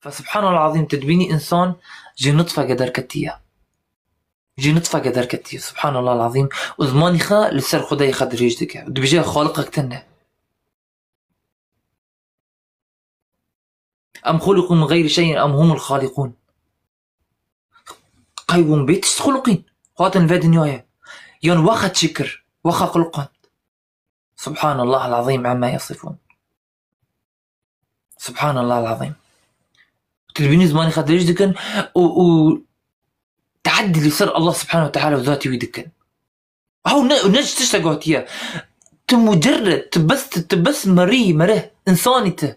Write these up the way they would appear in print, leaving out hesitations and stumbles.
فسبحان الله العظيم تدبيني إنسان جي نطفة قدر كتية، جي نطفة قدر كتية سبحان الله العظيم. وزماني خا لسر خداي خد ريجدك دبجي خالقك تنه. أم خلقوا من غير شيء أم هم الخالقون. قيوم بيتش خلقين خاطن في دنياي ين وخت شكر وخا خلقان. سبحان الله العظيم عما يصفون. سبحان الله العظيم. تدبيني زماني خد ريجدك تعدي اللي صار الله سبحانه وتعالى وذاتي ويدكن هو نج تشتغوتيا تمجرد تبس مره إنسانيته.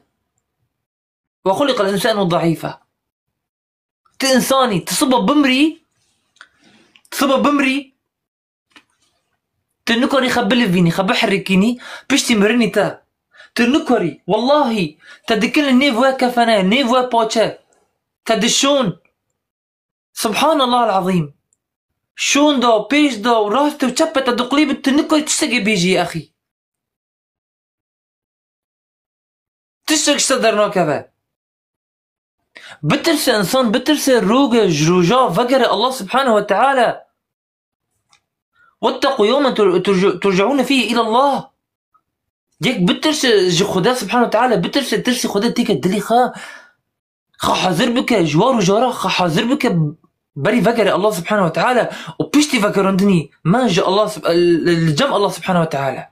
وخلق الإنسان ضعيفا إنساني تصبب بمري تنكري خبل فيني خبحركيني بشتي مرني تنكري والله تدكن نيفوا كفنا نيفوا بوتشا تدشون. سبحان الله العظيم. شون دو بيش دو راسته وشبته دقليب تنكري تشتغي بيجي يا أخي تشتغي صدرنا كذا بترسل إنسان بترسل روجا فقر الله سبحانه وتعالى. واتقوا يوما ترجعون فيه إلى الله. ياك بترسل خدا سبحانه وتعالى ترسل خدا تيك الدلي خا حاضر بك جوار وجارة خا حاضر بك بري فقر الله سبحانه وتعالى وبيشتي فقرندني ما جاء الله الجمع الله سبحانه وتعالى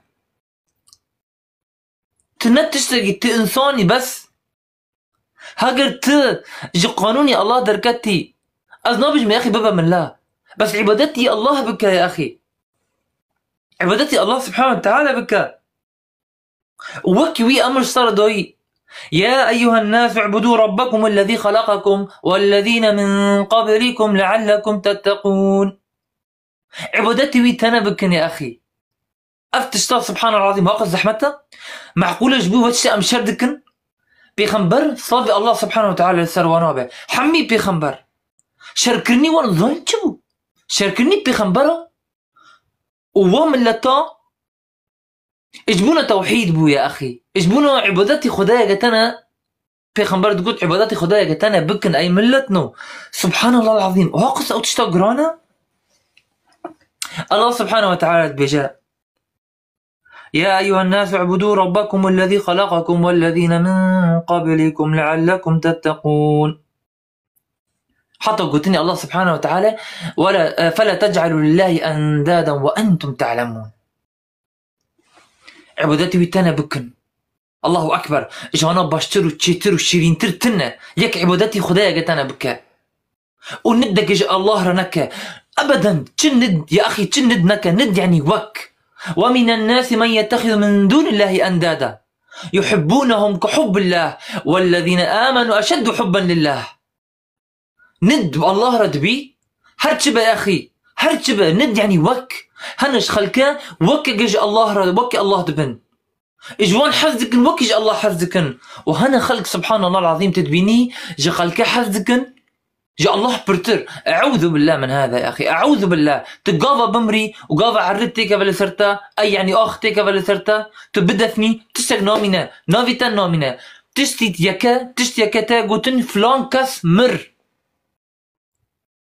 تنت تشتغي إنساني بس هاجر جي قانوني الله دركتي أذنابج يا أخي بابا من الله بس عبادتي الله بك يا أخي عبادتي الله سبحانه وتعالى بك وكوي أمر صار دوي. يا أيها الناس اعبدوا ربكم الذي خلقكم والذين من قبلكم لعلكم تتقون. عبادتي ويتنا بكن يا أخي أفتشتا سبحان الله العظيم واقف زحمتها معقولة جبوه وتشتا أمشار دكن بيخنبر صافي الله سبحانه وتعالى السروانه به حمي بيخنبر شاركني وانا ظن جبو شاركني بيخنبره ووام لتا اجبونا توحيد بو يا أخي اجبونا عبادتي خدايا جتنا بيخنبر تقول عبادتي خدايا جتنا بكن أي ملتنا. سبحان الله العظيم. واقص أو تشتا قرانا الله سبحانه وتعالى بجاء يا أيها الناس اعبدوا ربكم الذي خلقكم والذين من قبلكم لعلكم تتقون. حتى قلتني الله سبحانه وتعالى فلا تجعلوا لله أندادا وأنتم تعلمون. عبادتي ويتانا بكن الله أكبر إجوانا باشتروا تشيتروا شيرين ترتنا يك عبادتي خدايا قتانا بك وندك الله رنك أبدا تشند يا أخي تشند نك ند يعني وك. ومن الناس من يتخذ من دون الله أندادا يحبونهم كحب الله والذين آمنوا أشد حبا لله. ند الله رد بي هرتشبه يا أخي هرتشبه ند يعني وك هنش خلكا وك جج الله رد وك الله دبن إجوان حزكن وك الله حزكن وهنا خلق سبحان الله العظيم تدبيني جا خلكا حزكن جا الله برتر. أعوذ بالله من هذا يا أخي أعوذ بالله. تقاضى بمري وقاضى عرتك فلا سرتا أي يعني أختك فلا سرتا تبدفني تشتك نامنا نافيتا نامنا تشتي يكا تاقوتن فلان كاس مر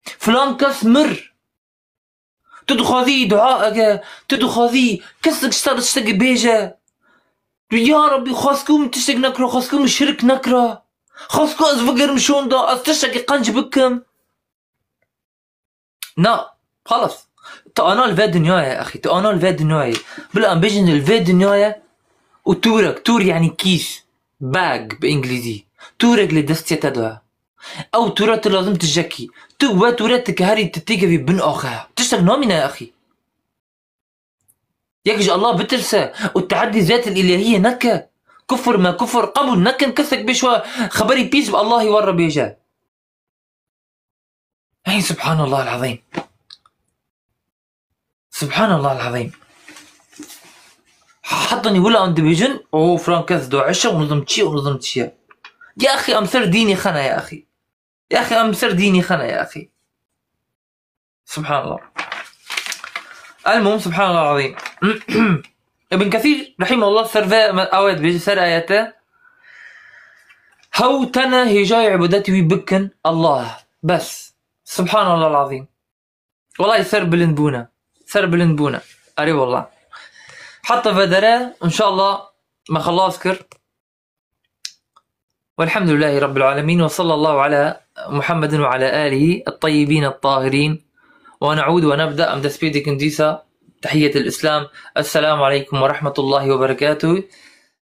فلان كاس مر تدخذي دعاءك تدخذي كسك اشتغل تشتك بيجا يا ربي خاصكم تشتك نكرا خاصكم الشرك نكرا خاصكم أزفقر مشون دا أستشتكي قنج بكم نا خلص تأنا الفي دنياي يا أخي تأنا الفي دنياي بلا أمبيجن الفي دنياي وتورك تور يعني كيس باج بإنجليزي تورك لدستي تدوها أو تورات لازم تجاكي تورات كهاري تتيجي في بن أخها تشتغل نامنا يا أخي يكج الله بترسى والتعدي ذات الإلهية نكا كفر ما كفر قبل نكن كثك بشوى خبري بيس بالله يورى بيجا. أي سبحان الله العظيم سبحان الله العظيم. حطني ولا عند بيجن أوه فرانكاس دو عشا ونظمت شي ونظمت شي يا أخي أمسر ديني خنا يا أخي يا أخي أمسر ديني خنا يا أخي سبحان الله. المهم سبحان الله العظيم. ابن كثير رحمه الله سرفا أواد بيجي سر آياته هو تنا هي جاي عبادتي ويبكن الله بس. سبحان الله العظيم. والله سر بلندبونا أري والله. حتى فدرا إن شاء الله ما خلاص كر. والحمد لله رب العالمين، وصلى الله على محمد وعلى آله الطيبين الطاهرين. ونعود ونبدأ أم دسبيدي كنديسة. تحية الإسلام، السلام عليكم ورحمة الله وبركاته.